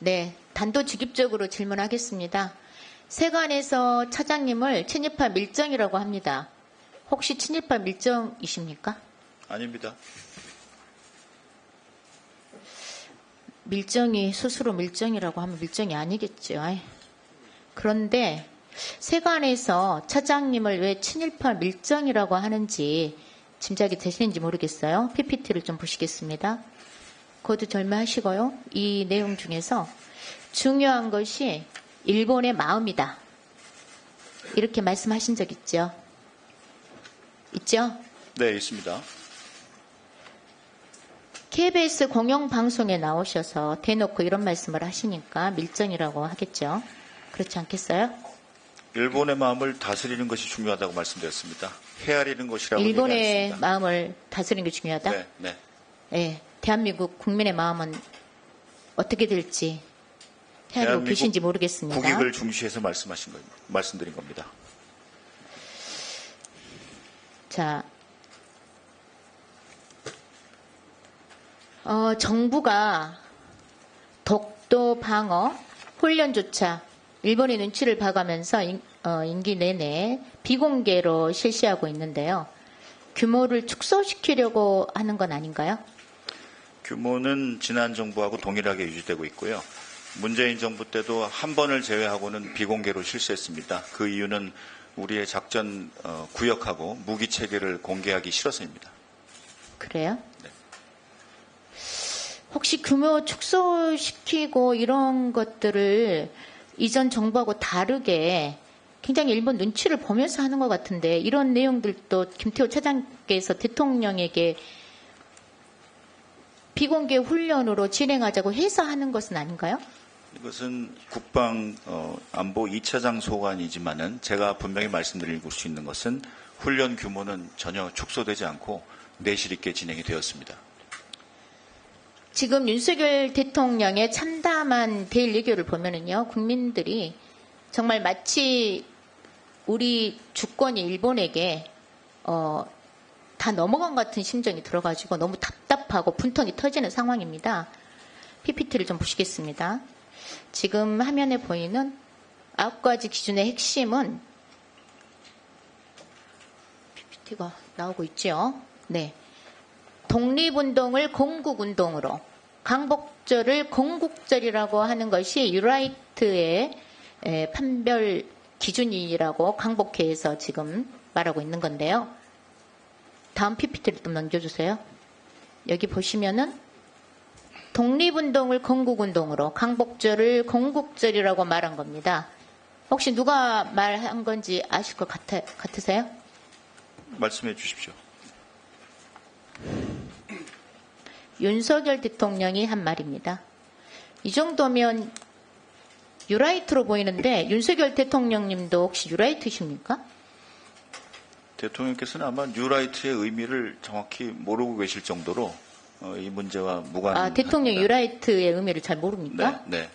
네, 단도직입적으로 질문하겠습니다. 세관에서 차장님을 친일파 밀정이라고 합니다. 혹시 친일파 밀정이십니까? 아닙니다. 밀정이 스스로 밀정이라고 하면 밀정이 아니겠죠. 그런데 세관에서 차장님을 왜 친일파 밀정이라고 하는지 짐작이 되시는지 모르겠어요. PPT를 좀 보시겠습니다. 거두 절마하시고요. 이 내용 중에서 중요한 것이 일본의 마음이다. 이렇게 말씀하신 적 있죠? 있죠? 네, 있습니다. KBS 공영방송에 나오셔서 대놓고 이런 말씀을 하시니까 밀정이라고 하겠죠. 그렇지 않겠어요? 일본의 마음을 다스리는 것이 중요하다고 말씀드렸습니다. 헤아리는 것이라고 일본의 얘기했습니다. 마음을 다스리는 게 중요하다? 네, 네. 네, 대한민국 국민의 마음은 어떻게 될지 헤아리고 계신지 모르겠습니다. 국익을 중시해서 말씀드린 겁니다. 자, 정부가 독도 방어 훈련조차 일본의 눈치를 봐가면서 임기 내내 비공개로 실시하고 있는데요. 규모를 축소시키려고 하는 건 아닌가요? 규모는 지난 정부하고 동일하게 유지되고 있고요. 문재인 정부 때도 한 번을 제외하고는 비공개로 실시했습니다. 그 이유는 우리의 작전 구역하고 무기 체계를 공개하기 싫어서입니다. 그래요? 네. 혹시 규모 축소시키고 이런 것들을 이전 정부하고 다르게 굉장히 일본 눈치를 보면서 하는 것 같은데 이런 내용들도 김태호 차장께서 대통령에게 비공개 훈련으로 진행하자고 해서 하는 것은 아닌가요? 이것은 국방 안보 2차장 소관이지만은 제가 분명히 말씀드릴 수 있는 것은 훈련 규모는 전혀 축소되지 않고 내실 있게 진행이 되었습니다. 지금 윤석열 대통령의 참담한 대일외교를 보면은요, 국민들이 정말 마치 우리 주권이 일본에게 다 넘어간 것 같은 심정이 들어가지고 너무 답답하고 분통이 터지는 상황입니다. PPT를 좀 보시겠습니다. 지금 화면에 보이는 9가지 기준의 핵심은 PPT가 나오고 있죠. 네. 독립운동을 건국운동으로, 광복절을 건국절이라고 하는 것이 유라이트의 판별 기준이라고 광복회에서 지금 말하고 있는 건데요. 다음 PPT를 좀 넘겨주세요. 여기 보시면은 독립운동을 건국운동으로, 광복절을 건국절이라고 말한 겁니다. 혹시 누가 말한 건지 아실 것 같으세요? 말씀해 주십시오. 윤석열 대통령이 한 말입니다. 이 정도면 유라이트로 보이는데 윤석열 대통령님도 혹시 유라이트십니까? 대통령께서는 아마 뉴라이트의 의미를 정확히 모르고 계실 정도로 이 문제와 무관합니다. 대통령 유라이트의 의미를 잘 모릅니까? 네, 네.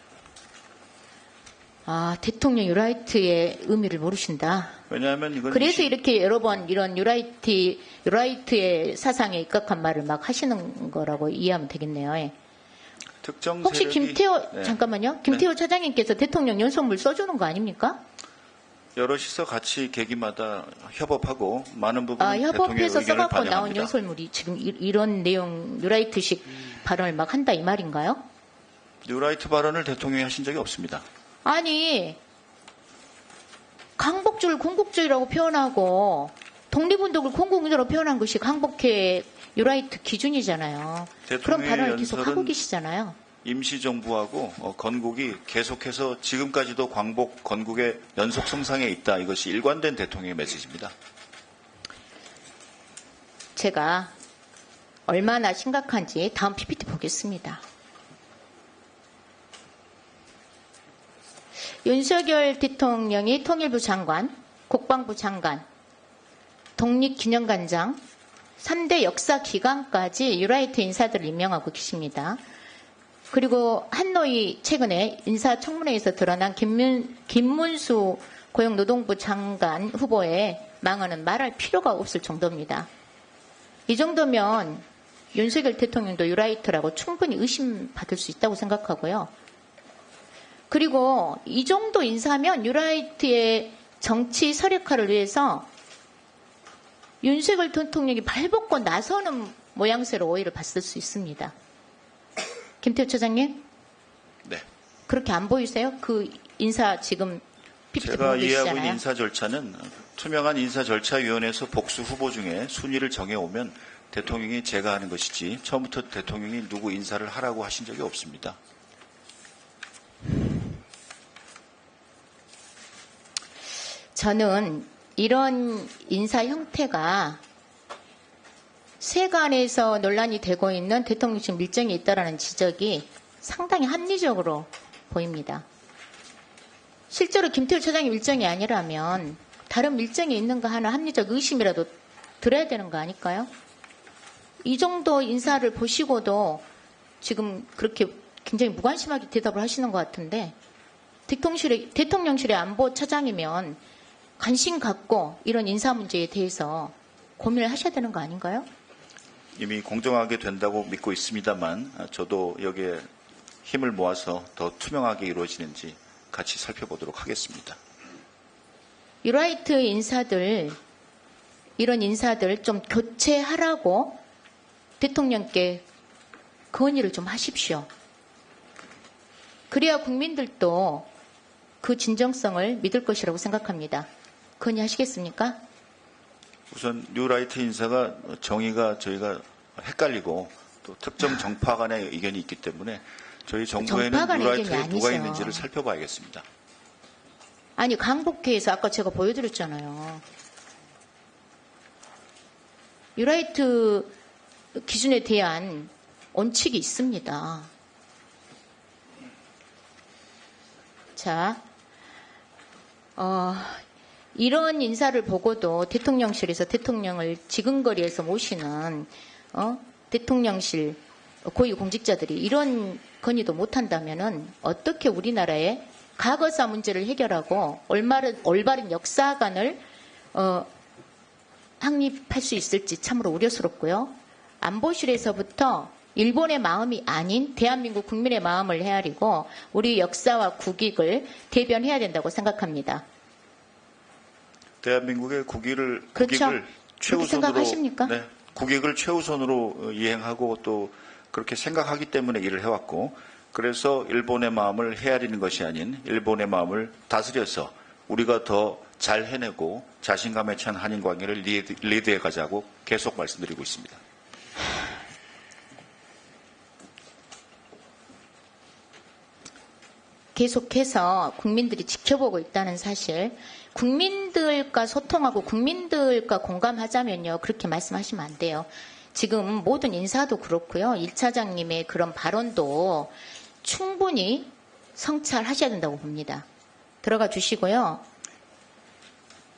대통령 유라이트의 의미를 모르신다. 왜냐하면 이건 그래서 이렇게 여러 번 이런 유라이트의 사상에 입각한 말을 막 하시는 거라고 이해하면 되겠네요. 예. 특정 혹시 세력이- 김태호 네. 잠깐만요. 김태호 차장님께서 대통령 연설문 써주는 거 아닙니까? 여럿이서 같이 계기마다 협업하고 많은 부분은 대통령의 협업해서 의견을 써갖고 나온 반영합니다. 연설물이 지금 이런 내용 유라이트식 발언을 막 한다 이 말인가요? 뉴라이트 발언을 대통령이 하신 적이 없습니다. 아니, 광복절 건국절이라고 표현하고 독립운동을 건국운동으로 표현한 것이 광복회 유라이트 기준이잖아요. 그런 대통령의 발언을 계속 하고 연설은 계시잖아요. 임시정부하고 건국이 계속해서 지금까지도 광복 건국의 연속 성상에 있다. 이것이 일관된 대통령의 메시지입니다. 제가 얼마나 심각한지 다음 PPT 보겠습니다. 윤석열 대통령이 통일부 장관, 국방부 장관, 독립기념관장, 3대 역사기관까지 유라이트 인사들을 임명하고 계십니다. 그리고 한노이 최근에 인사청문회에서 드러난 김문수 고용노동부 장관 후보의 망언은 말할 필요가 없을 정도입니다. 이 정도면 윤석열 대통령도 유라이트라고 충분히 의심받을 수 있다고 생각하고요. 그리고 이 정도 인사면 뉴라이트의 정치 서력화를 위해서 윤석열 대통령이 발벗고 나서는 모양새로 오해를 받을 수 있습니다. 김태호 차장님, 네. 그렇게 안 보이세요? 그 인사 지금 PPT 제가 보고 이해하고 있는 계시잖아요. 인사 절차는 투명한 인사절차위원회에서 복수 후보 중에 순위를 정해오면 대통령이 제가 하는 것이지 처음부터 대통령이 누구 인사를 하라고 하신 적이 없습니다. 저는 이런 인사 형태가 세간에서 논란이 되고 있는 대통령실 밀정이 있다라는 지적이 상당히 합리적으로 보입니다. 실제로 김태우 차장의 밀정이 아니라면 다른 밀정이 있는가 하는 합리적 의심이라도 들어야 되는 거 아닐까요? 이 정도 인사를 보시고도 지금 그렇게 굉장히 무관심하게 대답을 하시는 것 같은데 대통령실의 안보 차장이면 관심 갖고 이런 인사 문제에 대해서 고민을 하셔야 되는 거 아닌가요? 이미 공정하게 된다고 믿고 있습니다만 저도 여기에 힘을 모아서 더 투명하게 이루어지는지 같이 살펴보도록 하겠습니다. 뉴라이트 인사들, 이런 인사들 좀 교체하라고 대통령께 건의를 좀 하십시오. 그래야 국민들도 그 진정성을 믿을 것이라고 생각합니다. 건의하시겠습니까? 우선 뉴라이트 인사가 정의가 저희가 헷갈리고 또 특정 정파 간의 의견이 있기 때문에 저희 정부에는 정파 간의 의견이 뉴라이트에 누가 아니죠. 있는지를 살펴봐야겠습니다. 아니, 강북회에서 아까 제가 보여드렸잖아요. 뉴라이트 기준에 대한 원칙이 있습니다. 자, 이런 인사를 보고도 대통령실에서 대통령을 지근거리에서 모시는 대통령실 고위공직자들이 이런 건의도 못한다면은 어떻게 우리나라의 과거사 문제를 해결하고 올바른 역사관을 확립할 수 있을지 참으로 우려스럽고요. 안보실에서부터 일본의 마음이 아닌 대한민국 국민의 마음을 헤아리고 우리 역사와 국익을 대변해야 된다고 생각합니다. 대한민국의 국익을 그렇죠. 그렇게 최우선으로 생각하십니까? 네, 국익을 최우선으로 이행하고 또 그렇게 생각하기 때문에 일을 해왔고 그래서 일본의 마음을 헤아리는 것이 아닌 일본의 마음을 다스려서 우리가 더 잘 해내고 자신감에 찬 한일 관계를 리드해 가자고 계속 말씀드리고 있습니다. 계속해서 국민들이 지켜보고 있다는 사실, 국민들과 소통하고 국민들과 공감하자면요, 그렇게 말씀하시면 안 돼요. 지금 모든 인사도 그렇고요, 1차장님의 그런 발언도 충분히 성찰하셔야 된다고 봅니다. 들어가 주시고요.